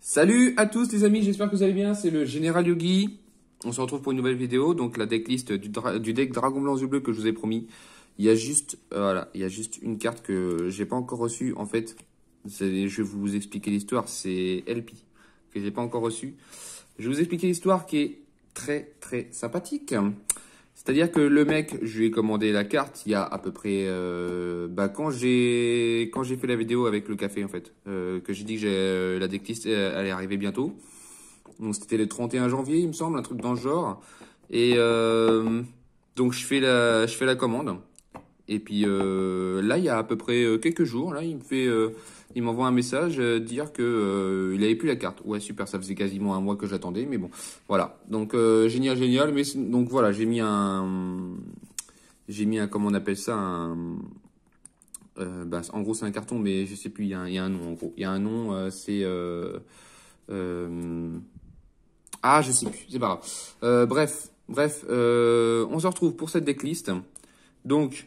Salut à tous les amis, j'espère que vous allez bien, c'est le Général Yogi. On se retrouve pour une nouvelle vidéo, donc la decklist du deck Dragon Blanc Yeux Bleu que je vous ai promis. Il y a juste, voilà, il y a juste une carte que j'ai pas encore reçue. En fait, je vais vous expliquer l'histoire, c'est LP que j'ai pas encore reçue. Je vais vous expliquer l'histoire qui est très très sympathique. C'est-à-dire que le mec, je lui ai commandé la carte il y a à peu près quand j'ai fait la vidéo avec le café en fait, que j'ai dit que la decklist allait arriver bientôt. Donc c'était le 31 janvier, il me semble, un truc dans le genre. Et donc je fais la commande. Et puis là, il y a à peu près quelques jours, là, il m'envoie un message dire que il avait plus la carte. Ouais, super, ça faisait quasiment un mois que j'attendais, mais bon, voilà. Donc génial, génial. Mais donc voilà, j'ai mis un, comment on appelle ça, en gros c'est un carton, mais je sais plus, il y a un nom en gros. Il y a un nom, ah, je sais plus, c'est pas grave. Bref, on se retrouve pour cette decklist. Donc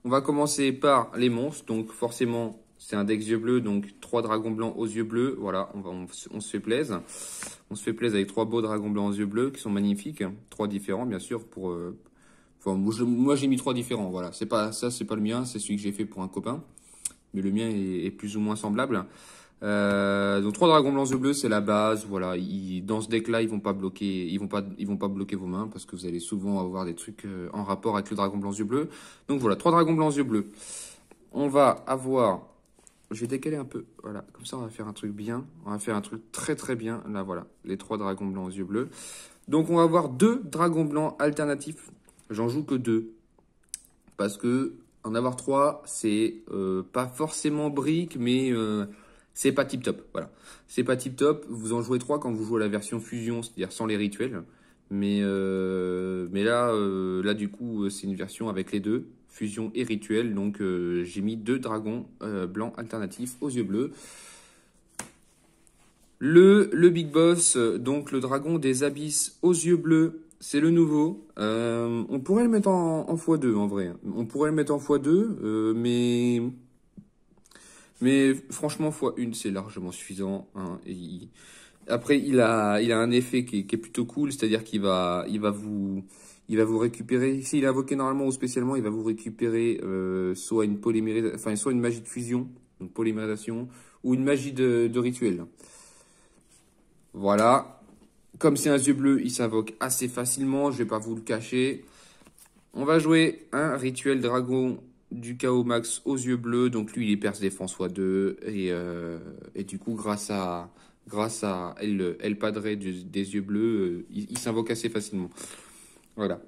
on va commencer par les monstres. Donc forcément, c'est un deck yeux bleus, donc 3 dragons blancs aux yeux bleus. Voilà, on se fait plaisir. On se fait plaisir avec 3 beaux dragons blancs aux yeux bleus qui sont magnifiques. 3 différents, bien sûr. Moi, j'ai mis 3 différents. Voilà, c'est pas le mien, c'est celui que j'ai fait pour un copain. Mais le mien est plus ou moins semblable. Donc 3 dragons blancs yeux bleus, c'est la base. Voilà, dans ce deck-là, ils vont pas bloquer vos mains parce que vous allez souvent avoir des trucs en rapport avec le dragon blanc yeux bleus. Donc voilà, 3 dragons blancs yeux bleus. On va avoir, je vais décaler un peu. Voilà, comme ça on va faire un truc bien. On va faire un truc très très bien. Là voilà, les 3 dragons blancs aux yeux bleus. Donc on va avoir 2 dragons blancs alternatifs. J'en joue que 2 parce que en avoir 3, c'est pas forcément brique, mais c'est pas tip top, voilà. C'est pas tip top. Vous en jouez 3 quand vous jouez la version fusion, c'est-à-dire sans les rituels. Mais là du coup, c'est une version avec les deux, fusion et rituel. Donc j'ai mis 2 dragons blancs alternatifs aux yeux bleus. Le Big Boss, donc le dragon des abysses aux yeux bleus, c'est le nouveau. On pourrait le mettre en x2 en vrai. On pourrait le mettre en x2, mais franchement, x1, c'est largement suffisant. Hein. Après, il a un effet qui est plutôt cool, c'est-à-dire qu'il il va vous récupérer. S'il est invoqué normalement ou spécialement, il va vous récupérer soit une polymérisation, enfin soit une magie de fusion, donc polymérisation, ou une magie de rituel. Voilà. Comme c'est un yeux bleu, il s'invoque assez facilement. Je vais pas vous le cacher. On va jouer un rituel dragon du chaos max aux yeux bleus. Donc lui, il est perce défense x2. Et du coup, grâce à El Padre des yeux bleus, il s'invoque assez facilement. Voilà.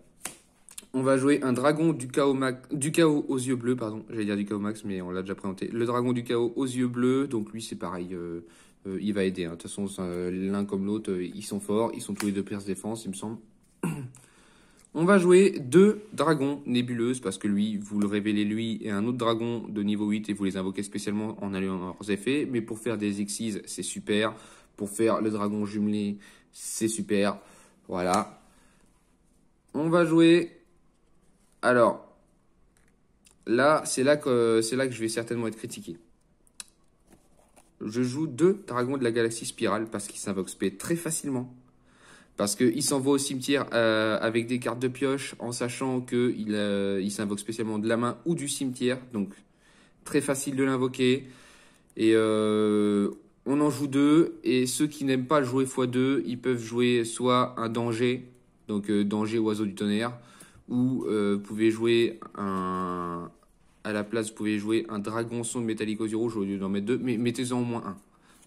On va jouer un dragon du chaos aux yeux bleus, pardon. J'allais dire du chaos max, mais on l'a déjà présenté. Le dragon du chaos aux yeux bleus. Donc lui, c'est pareil. Il va aider. Hein. De toute façon, l'un comme l'autre, ils sont forts. Ils sont tous les deux perce défense, il me semble. On va jouer 2 dragons nébuleuses parce que lui, vous le révélez lui et un autre dragon de niveau 8 et vous les invoquez spécialement en alliant leurs effets. Mais pour faire des Xyz, c'est super. Pour faire le dragon jumelé, c'est super. Voilà. On va jouer. Alors, là, c'est là que je vais certainement être critiqué. Je joue 2 dragons de la galaxie spirale parce qu'ils s'invoquent SP très facilement. Parce qu'il s'envoie au cimetière avec des cartes de pioche en sachant qu'il s'invoque spécialement de la main ou du cimetière. Donc très facile de l'invoquer. Et on en joue 2. Et ceux qui n'aiment pas jouer x2, ils peuvent jouer soit un danger. Donc danger oiseau du tonnerre. Ou vous pouvez jouer à la place, vous pouvez jouer un dragon sonde métallique aux yeux rouges au lieu d'en mettre 2. Mais mettez-en au moins un.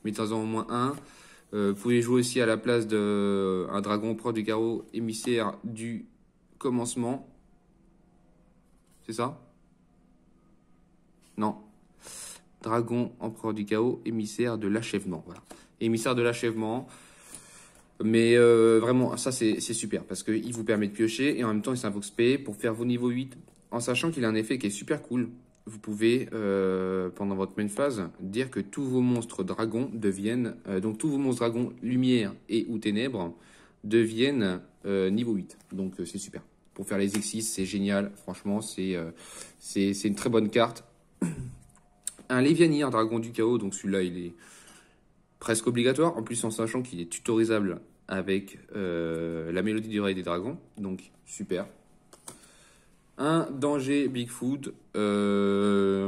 Mettez-en au moins un. Vous pouvez jouer aussi à la place d'un dragon proche du chaos émissaire du commencement. C'est ça? Non. Dragon empereur du chaos, émissaire de l'achèvement. Voilà. Émissaire de l'achèvement. Mais vraiment, ça c'est super parce qu'il vous permet de piocher et en même temps il s'invoque SP pour faire vos niveaux 8 en sachant qu'il a un effet qui est super cool. Vous pouvez, pendant votre main phase, dire que tous vos monstres dragons deviennent, donc tous vos monstres dragons lumière et ou ténèbres deviennent niveau 8. Donc c'est super. Pour faire les X6, c'est génial. Franchement, c'est une très bonne carte. Un Lévianir, dragon du chaos, donc celui-là, il est presque obligatoire. En plus, en sachant qu'il est tutorisable avec la mélodie du roi des dragons. Donc, super. Un danger Bigfoot. Est-ce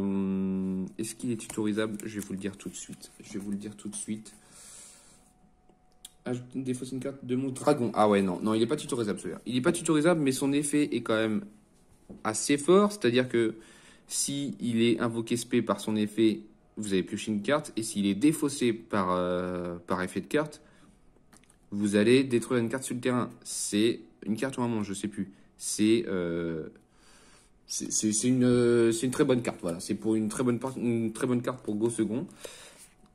qu'il est tutorisable? Je vais vous le dire tout de suite. Ajouter une défausse une carte de monstre dragon. Ah ouais, non, il n'est pas tutorisable celui-là. Il n'est pas tutorisable, mais son effet est quand même assez fort. C'est-à-dire que si il est invoqué spé par son effet, vous allez piocher une carte. Et s'il est défaussé par effet de carte, vous allez détruire une carte sur le terrain. C'est une carte ou un monstre, je sais plus. C'est une très bonne carte. Voilà, c'est pour une très bonne carte pour Go second.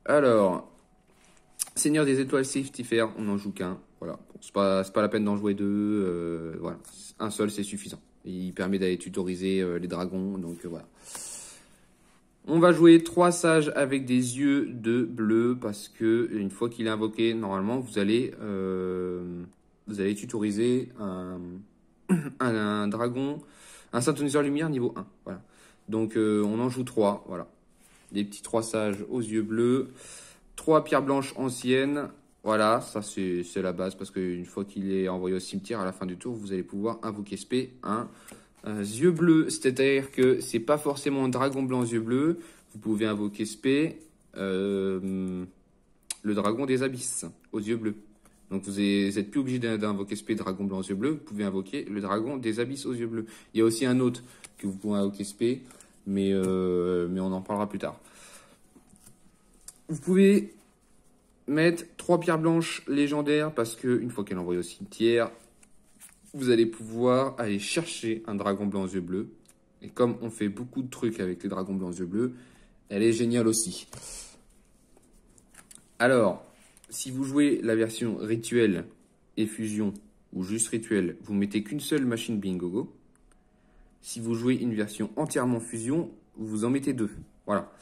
Alors, Seigneur des étoiles Safety Fair, on n'en joue qu'un. Voilà, bon, c'est pas la peine d'en jouer deux. Voilà, un seul c'est suffisant. Il permet d'aller tutoriser les dragons, donc voilà. On va jouer 3 sages avec des yeux de bleu parce que une fois qu'il est invoqué, normalement vous allez tutoriser un dragon, un synthoniseur lumière niveau 1. Voilà. Donc on en joue 3. Voilà. Des petits 3 sages aux yeux bleus. 3 pierres blanches anciennes. Voilà, ça c'est la base parce qu'une fois qu'il est envoyé au cimetière à la fin du tour, vous allez pouvoir invoquer spé un yeux bleus. C'est-à-dire que c'est pas forcément un dragon blanc aux yeux bleus. Vous pouvez invoquer spé le dragon des abysses aux yeux bleus. Donc vous n'êtes plus obligé d'invoquer spé dragon blanc aux yeux bleus. Vous pouvez invoquer le dragon des abysses aux yeux bleus. Il y a aussi un autre que vous pouvez invoquer spé, mais on en parlera plus tard. Vous pouvez mettre 3 pierres blanches légendaires parce qu'une fois qu'elle est envoyée au cimetière, vous allez pouvoir aller chercher un dragon blanc aux yeux bleus. Et comme on fait beaucoup de trucs avec les dragons blancs aux yeux bleus, elle est géniale aussi. Alors, si vous jouez la version rituel et fusion ou juste rituel, vous mettez qu'une seule machine Bingogo. Si vous jouez une version entièrement fusion, vous en mettez 2. Voilà.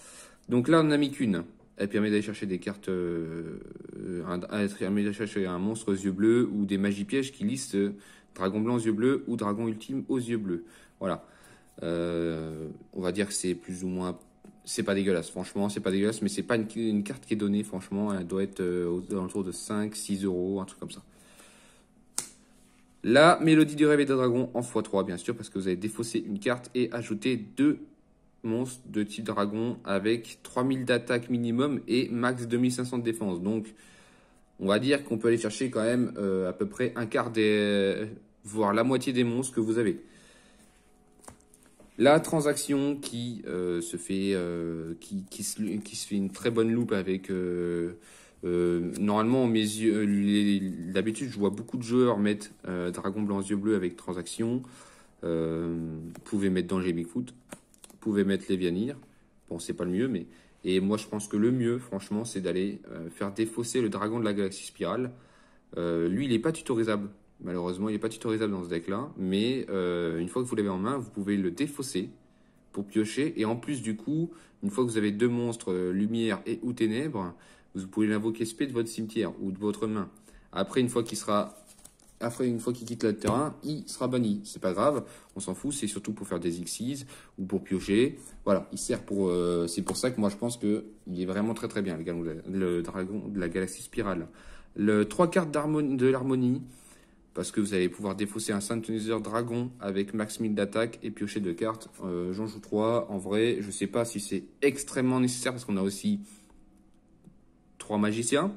Donc là, on n'en a mis qu'une. Elle permet d'aller chercher des cartes, elle permet d'aller chercher un monstre aux yeux bleus ou des magies pièges qui listent dragon blanc aux yeux bleus ou dragon ultime aux yeux bleus. Voilà. On va dire que c'est plus ou moins, c'est pas dégueulasse. Franchement, c'est pas dégueulasse, mais c'est pas une carte qui est donnée. Franchement, elle doit être autour de 5, 6 euros, un truc comme ça. La mélodie du réveil des dragons en x3, bien sûr, parce que vous avez défaussé une carte et ajouté 2 monstres de type dragon avec 3000 d'attaque minimum et max 2500 de défense. Donc, on va dire qu'on peut aller chercher quand même à peu près un quart voire la moitié des monstres que vous avez. La transaction qui se fait une très bonne loupe avec normalement mes yeux, d'habitude je vois beaucoup de joueurs mettre dragon blanc aux yeux bleus avec transaction. Vous pouvez mettre danger Bigfoot. Vous pouvez mettre Lévianir. Bon, c'est pas le mieux, mais. Et moi, je pense que le mieux, franchement, c'est d'aller faire défausser le dragon de la galaxie spirale. Lui, il n'est pas tutorisable. Malheureusement, il n'est pas tutorisable dans ce deck-là. Mais une fois que vous l'avez en main, vous pouvez le défausser pour piocher. Et en plus, du coup, une fois que vous avez 2 monstres, lumière et ou ténèbres, vous pouvez l'invoquer spé de votre cimetière ou de votre main. Après, une fois qu'il quitte le terrain, il sera banni. C'est pas grave, on s'en fout, c'est surtout pour faire des Xyz ou pour piocher. Voilà, il sert pour. C'est pour ça que moi je pense qu'il est vraiment très très bien, le dragon de la galaxie spirale. Le 3 cartes de l'harmonie, parce que vous allez pouvoir défausser un synthoniseur dragon avec max 1000 d'attaque et piocher 2 cartes. J'en joue 3. En vrai, je sais pas si c'est extrêmement nécessaire parce qu'on a aussi 3 magiciens.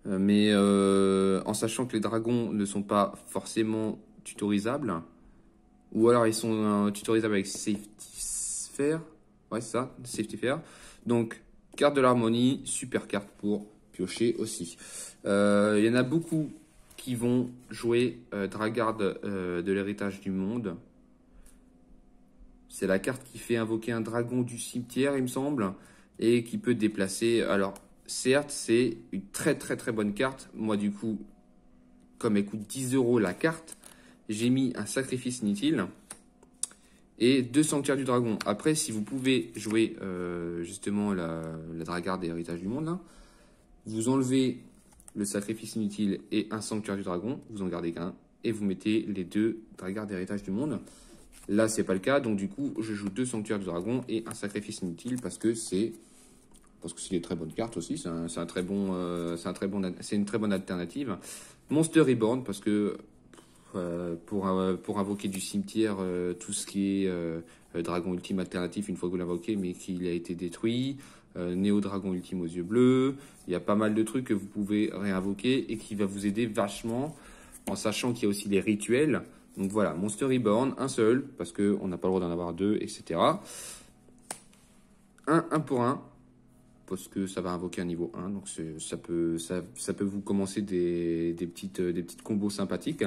Mais en sachant que les dragons ne sont pas forcément tutorisables, ou alors ils sont tutorisables avec Safety Fair, ouais c'est ça, Safety Fair. Donc carte de l'harmonie, super carte pour piocher aussi. Il y en a beaucoup qui vont jouer Dragard de l'héritage du monde. C'est la carte qui fait invoquer un dragon du cimetière, il me semble, et qui peut déplacer. Alors certes, c'est une très très très bonne carte. Moi, du coup, comme elle coûte 10 € la carte, j'ai mis un sacrifice inutile et 2 sanctuaires du dragon. Après, si vous pouvez jouer justement la Dragard des héritages du monde, là, vous enlevez le sacrifice inutile et un sanctuaire du dragon, vous en gardez qu'un, et vous mettez les 2 Dragard des héritages du monde. Là, c'est pas le cas, donc du coup, je joue 2 sanctuaires du dragon et un sacrifice inutile parce que c'est parce que c'est des très bonnes cartes aussi. C'est une très bonne alternative. Monster Reborn, parce que pour invoquer du cimetière, tout ce qui est dragon ultime alternatif une fois que vous l'invoquez, mais qu'il a été détruit. Néo Dragon Ultime aux yeux bleus. Il y a pas mal de trucs que vous pouvez réinvoquer et qui va vous aider vachement, en sachant qu'il y a aussi les rituels. Donc voilà, Monster Reborn, un seul, parce qu'on n'a pas le droit d'en avoir deux, etc. Un pour un, parce que ça va invoquer un niveau 1, donc ça peut vous commencer des petites combos sympathiques.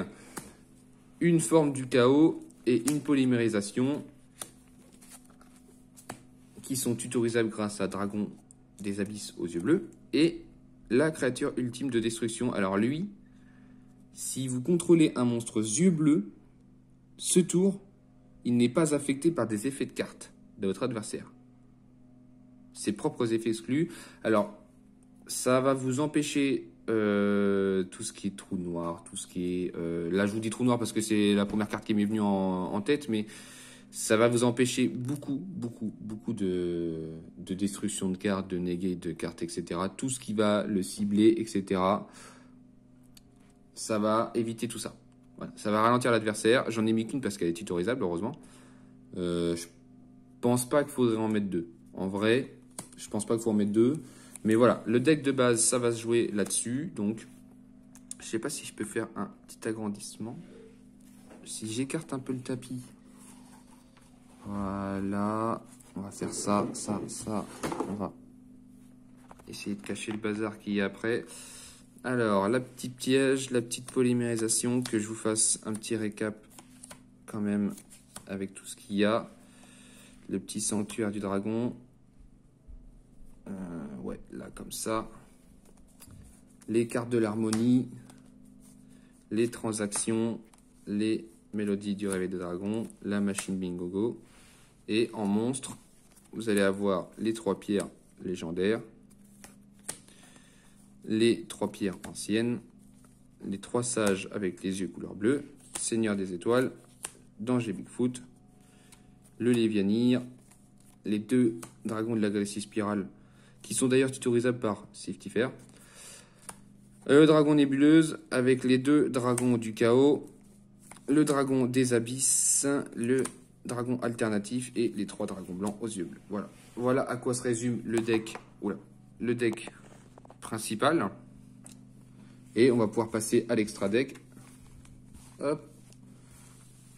Une forme du chaos et une polymérisation qui sont tutorisables grâce à Dragon des Abysses aux yeux bleus, et la créature ultime de destruction. Alors lui, si vous contrôlez un monstre yeux bleus, ce tour, il n'est pas affecté par des effets de cartes de votre adversaire. Ses propres effets exclus. Alors, ça va vous empêcher tout ce qui est trou noir, tout ce qui est... là, je vous dis trou noir parce que c'est la première carte qui m'est venue en tête, mais ça va vous empêcher beaucoup de destruction de cartes, de negate de cartes, etc. Tout ce qui va le cibler, etc. Ça va éviter tout ça. Voilà. Ça va ralentir l'adversaire. J'en ai mis qu'une parce qu'elle est tutorisable, heureusement. Je pense pas qu'il faudrait en mettre deux. En vrai, je pense pas qu'il faut en mettre deux. Mais voilà, le deck de base, ça va se jouer là-dessus. Donc, je sais pas si je peux faire un petit agrandissement. Si j'écarte un peu le tapis... Voilà, on va faire ça. On va essayer de cacher le bazar qu'il y a après. Alors, la petite piège, la petite polymérisation, que je vous fasse un petit récap quand même avec tout ce qu'il y a. Le petit sanctuaire du dragon. Ouais, là comme ça. Les cartes de l'harmonie. Les transactions. Les mélodies du réveil de dragon. La machine bingogo. Et en monstre, vous allez avoir les 3 pierres légendaires, les 3 pierres anciennes, les 3 sages avec les yeux couleur bleue, Seigneur des étoiles, Danger Bigfoot, le Lévianir, les 2 dragons de la galaxie spirale, qui sont d'ailleurs tutorisables par Siftifer, le dragon nébuleuse avec les 2 dragons du chaos, le dragon des abysses, le dragon alternatif et les 3 dragons blancs aux yeux bleus. Voilà. Voilà à quoi se résume le deck, le deck principal. Et on va pouvoir passer à l'extra deck. Hop.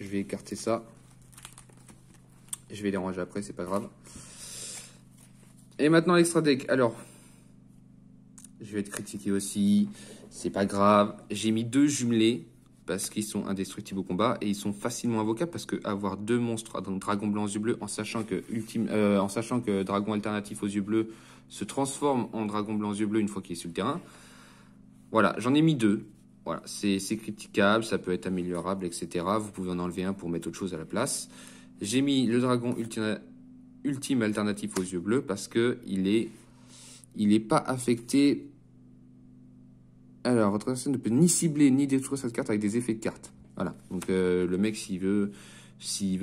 Je vais écarter ça. Je vais les ranger après, c'est pas grave. Et maintenant l'extra deck. Alors, je vais être critiqué aussi. C'est pas grave. J'ai mis 2 jumelés, parce qu'ils sont indestructibles au combat, et ils sont facilement invocables, parce que avoir 2 monstres, donc dragon blanc aux yeux bleus, en sachant que dragon alternatif aux yeux bleus se transforme en dragon blanc aux yeux bleus une fois qu'il est sur le terrain. Voilà, j'en ai mis 2. Voilà, c'est critiquable, ça peut être améliorable, etc. Vous pouvez en enlever un pour mettre autre chose à la place. J'ai mis le dragon ultime alternatif aux yeux bleus, parce que il est pas affecté. Alors, votre adversaire ne peut ni cibler ni détruire cette carte avec des effets de carte. Voilà. Donc, le mec, s'il veut, c'est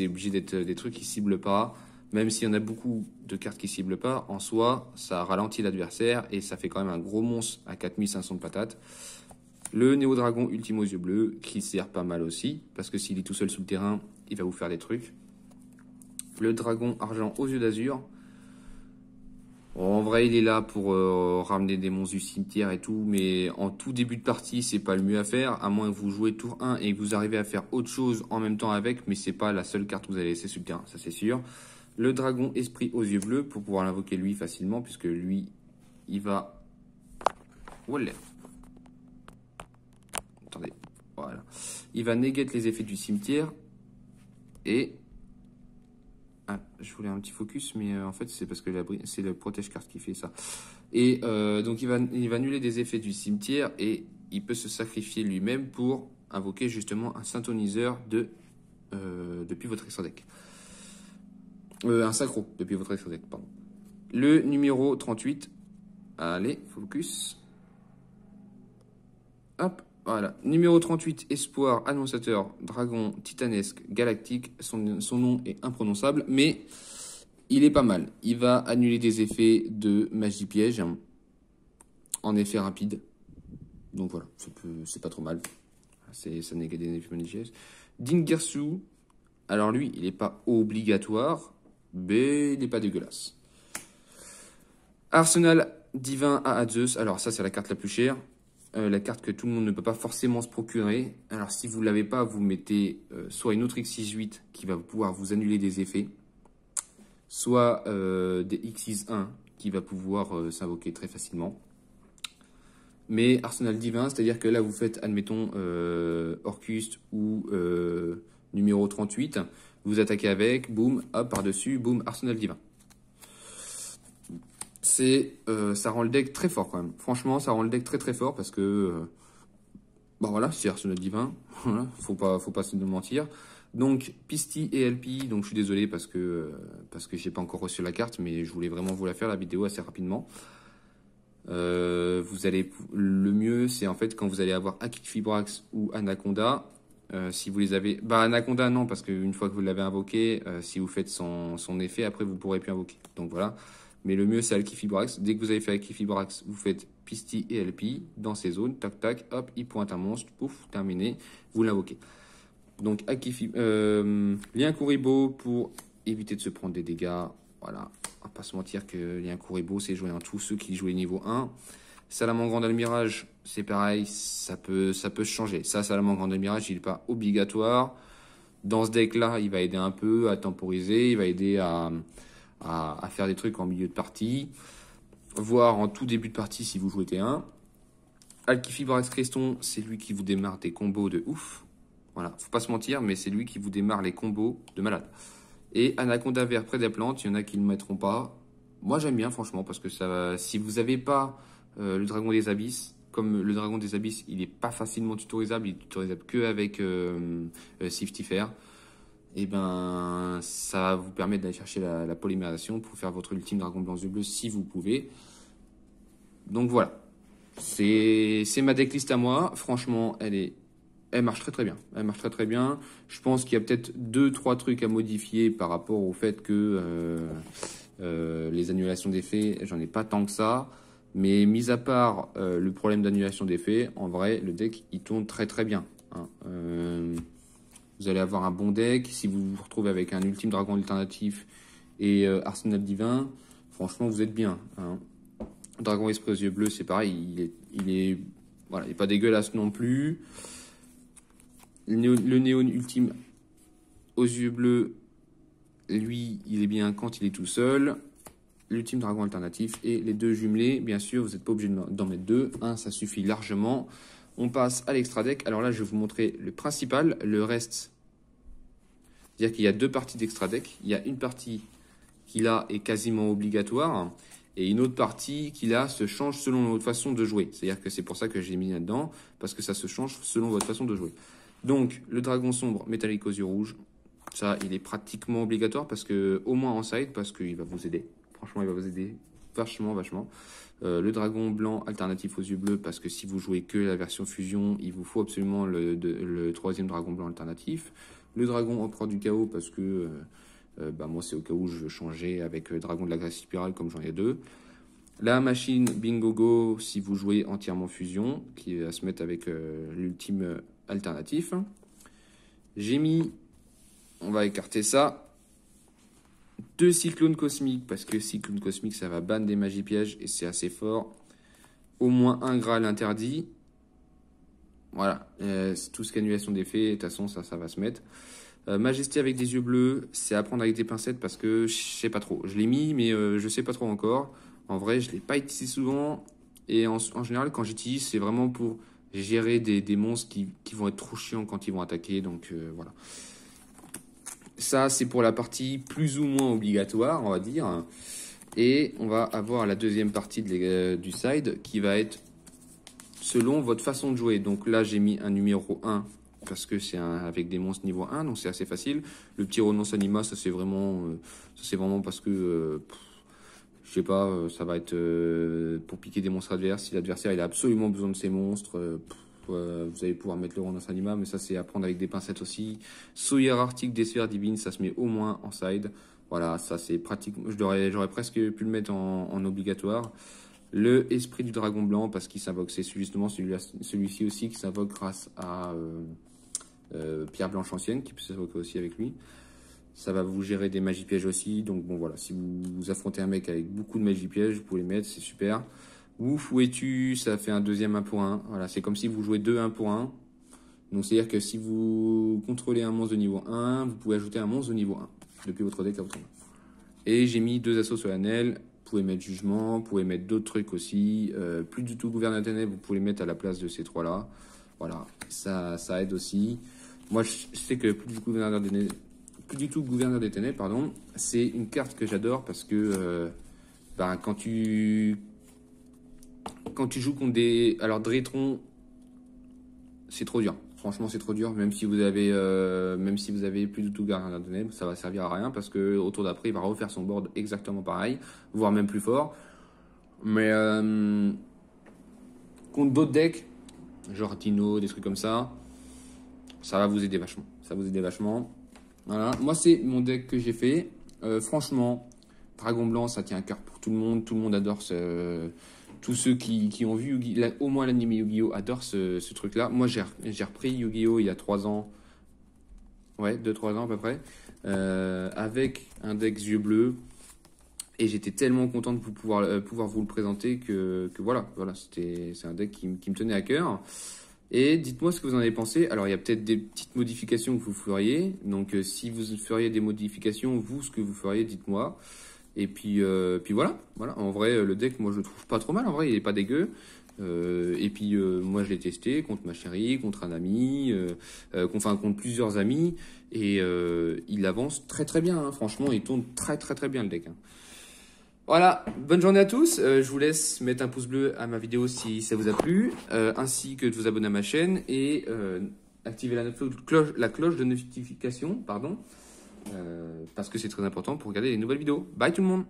obligé d'être des trucs qui ciblent pas. Même s'il y en a beaucoup de cartes qui ciblent pas, en soi, ça ralentit l'adversaire et ça fait quand même un gros monstre à 4500 de patates. Le Néo-Dragon ultime aux yeux bleus, qui sert pas mal aussi, parce que s'il est tout seul sous le terrain, il va vous faire des trucs. Le Dragon argent aux yeux d'azur. En vrai, il est là pour ramener des monstres du cimetière et tout, mais en tout début de partie, c'est pas le mieux à faire, à moins que vous jouez tour 1 et que vous arrivez à faire autre chose en même temps avec, mais c'est pas la seule carte que vous allez laisser sur le terrain, ça c'est sûr. Le dragon esprit aux yeux bleus, pour pouvoir l'invoquer lui facilement, puisque lui, il va... Voilà. Attendez, voilà. Il va negate les effets du cimetière, et... Ah, je voulais un petit focus, mais en fait, c'est parce que c'est le protège-carte qui fait ça. Et donc, il va annuler des effets du cimetière et il peut se sacrifier lui-même pour invoquer justement un synthoniseur depuis votre extra deck. Un synchro depuis votre extra deck, pardon. Le numéro 38. Allez, focus. Hop. Voilà, numéro 38, Espoir, Annonciateur, Dragon, Titanesque, Galactique. Son nom est imprononçable, mais Il est pas mal. Il va annuler des effets de magie piège en effet rapide. Donc voilà, c'est pas trop mal. Ça négative des effets magie piège. Dingirsu, alors lui, il n'est pas obligatoire, mais il n'est pas dégueulasse. Arsenal divin à Zeus, alors ça c'est la carte la plus chère. La carte que tout le monde ne peut pas forcément se procurer. Alors si vous ne l'avez pas, vous mettez soit une autre X68 qui va pouvoir vous annuler des effets, soit des X1 qui va pouvoir s'invoquer très facilement. Mais Arsenal divin, c'est-à-dire que là vous faites, admettons, Orcust ou numéro 38, vous attaquez avec, boum, hop, par-dessus, boum, Arsenal divin. Ça rend le deck très fort quand même. Franchement, ça rend le deck très très fort parce que, bah voilà, c'est Arsenal divin, voilà, faut pas se mentir. Donc Pisti et LP, donc je suis désolé parce que j'ai pas encore reçu la carte, mais je voulais vraiment vous la faire la vidéo assez rapidement. Le mieux, c'est en fait quand vous allez avoir Akifibrax ou Anaconda. Si vous les avez, bah Anaconda non parce qu'une fois que vous l'avez invoqué, si vous faites son effet, après vous pourrez plus invoquer. Donc voilà. Mais le mieux c'est Akifibrax. Dès que vous avez fait Akifibrax, vous faites Pisti et LP dans ces zones. Tac tac, hop, il pointe un monstre, pouf, terminé. Vous l'invoquez. Donc Lien Kuribo pour éviter de se prendre des dégâts. Voilà. On va pas se mentir que Lien Kuribo, c'est joué en tous ceux qui jouent niveau 1. Salamangre d'Almirage, c'est pareil, ça peut changer. Ça, Salamangre d'Almirage, il n'est pas obligatoire. Dans ce deck-là, il va aider un peu à temporiser, il va aider à faire des trucs en milieu de partie, voire en tout début de partie si vous jouez T1. Alkifibrax Creston, c'est lui qui vous démarre des combos de ouf. Voilà, faut pas se mentir, mais c'est lui qui vous démarre les combos de malade. Et Anaconda vert près des plantes, il y en a qui ne le mettront pas. Moi j'aime bien franchement parce que si vous n'avez pas le dragon des abysses, comme le dragon des abysses il n'est pas facilement tutorisable, il est tutorisable que avec Siftifer, et ben ça va vous permettre d'aller chercher la polymérisation pour faire votre ultime dragon blanc bleu si vous pouvez. Donc voilà, c'est ma decklist à moi. Franchement elle marche très très bien. Elle marche très très bien. Je pense qu'il y a peut-être 2-3 trucs à modifier par rapport au fait que les annulations d'effets, j'en ai pas tant que ça. Mais mis à part le problème d'annulation d'effets, en vrai, le deck il tourne très très bien. Hein. Vous allez avoir un bon deck. Si vous vous retrouvez avec un ultime dragon alternatif et Arsenal divin, franchement vous êtes bien. Hein. Dragon esprit aux yeux bleus, c'est pareil. Il est pas dégueulasse non plus. Le néon ultime aux yeux bleus, lui, il est bien quand il est tout seul. L'ultime dragon alternatif et les deux jumelés, bien sûr, vous n'êtes pas obligé d'en mettre deux. Un, ça suffit largement. On passe à l'extra deck. Alors là, je vais vous montrer le principal. Le reste, c'est-à-dire qu'il y a deux parties d'extra deck. Il y a une partie qui là est quasiment obligatoire et une autre partie qui là se change selon votre façon de jouer. C'est-à-dire que c'est pour ça que j'ai mis là-dedans, parce que ça se change selon votre façon de jouer. Donc, le dragon sombre métallique aux yeux rouges, ça, il est pratiquement obligatoire parce que, au moins en side, parce qu'il va vous aider. Franchement, il va vous aider vachement. Le dragon blanc alternatif aux yeux bleus, parce que si vous jouez que la version fusion, il vous faut absolument le troisième dragon blanc alternatif. Le dragon empereur du chaos, parce que moi, c'est au cas où je veux changer avec le dragon de la glace spirale, comme j'en ai deux. La machine Bingo Go, si vous jouez entièrement fusion, qui va se mettre avec l'ultime alternatif. J'ai mis, on va écarter ça, 2 cyclones cosmiques, parce que cyclone cosmique, ça va ban des magies pièges, et c'est assez fort. Au moins un Graal interdit. Voilà, tout ce qu'annulation d'effet, de toute façon, ça va se mettre. Majesté avec des yeux bleus, c'est à prendre avec des pincettes, parce que je sais pas trop. Je l'ai mis, mais je sais pas trop encore. En vrai, je l'ai pas utilisé souvent, et en général, quand j'utilise, c'est vraiment pour gérer des monstres qui vont être trop chiants quand ils vont attaquer, donc voilà. Ça, c'est pour la partie plus ou moins obligatoire, on va dire. Et on va avoir la deuxième partie du side qui va être selon votre façon de jouer. Donc là, j'ai mis un numéro 1 parce que c'est avec des monstres niveau 1, donc c'est assez facile. Le petit renonce anima, ça c'est vraiment parce que, je sais pas, ça va être pour piquer des monstres adverses. Si l'adversaire il a absolument besoin de ces monstres, vous allez pouvoir mettre le renonce anima, mais ça c'est à prendre avec des pincettes aussi. Saut hiérarchique des sphères divines, ça se met au moins en side. Voilà, ça c'est pratique. J'aurais presque pu le mettre en obligatoire. Le esprit du dragon blanc, parce qu'il s'invoque, c'est justement celui-ci aussi qui s'invoque grâce à Pierre Blanche Ancienne, qui peut s'invoquer aussi avec lui. Ça va vous gérer des magies pièges aussi. Donc bon voilà, si vous affrontez un mec avec beaucoup de magies pièges, vous pouvez les mettre, c'est super. Ouf, où es-tu? Ça fait un deuxième 1 pour 1. Voilà, c'est comme si vous jouez 2 1 pour 1. Donc c'est-à-dire que si vous contrôlez un monstre de niveau 1, vous pouvez ajouter un monstre de niveau 1 depuis votre deck à votre main. Et j'ai mis 2 assauts solennels. Vous pouvez mettre jugement, vous pouvez mettre d'autres trucs aussi. Plus du tout gouverneur des ténèbres, vous pouvez les mettre à la place de ces trois-là. Voilà, ça aide aussi. Moi, je sais que plus du tout gouverneur des ténèbres, pardon, c'est une carte que j'adore parce que quand tu joues contre des... Alors, Drétron, c'est trop dur. Franchement, c'est trop dur. Même si vous avez plus du tout Gardien des Ténèbres, ça va servir à rien parce que au tour d'après, il va refaire son board exactement pareil, voire même plus fort. Mais contre d'autres decks, genre Dino, des trucs comme ça va vous aider vachement. Ça va vous aider vachement. Voilà. Moi, c'est mon deck que j'ai fait. Franchement, Dragon Blanc, ça tient à cœur pour tout le monde. Tout le monde adore ce... Tous ceux qui ont vu au moins l'anime Yu-Gi-Oh! Adorent ce truc-là. Moi, j'ai repris Yu-Gi-Oh! Il y a 3 ans. Ouais, 2-3 ans à peu près. Avec un deck yeux bleus. Et j'étais tellement content de pouvoir vous le présenter que voilà, c'est un deck qui me tenait à cœur. Et dites-moi ce que vous en avez pensé. Alors, il y a peut-être des petites modifications que vous feriez. Donc, si vous feriez des modifications, vous, ce que vous feriez, dites-moi. Et puis voilà. En vrai, le deck, moi, je le trouve pas trop mal. En vrai, il est pas dégueu. Et puis, moi, je l'ai testé contre ma chérie, contre un ami, contre plusieurs amis. Et il avance très très bien. Hein. Franchement, il tourne très très très bien le deck. Hein. Voilà, bonne journée à tous. Je vous laisse mettre un pouce bleu à ma vidéo si ça vous a plu, ainsi que de vous abonner à ma chaîne et activer la cloche de notification, pardon, parce que c'est très important pour regarder les nouvelles vidéos. Bye tout le monde!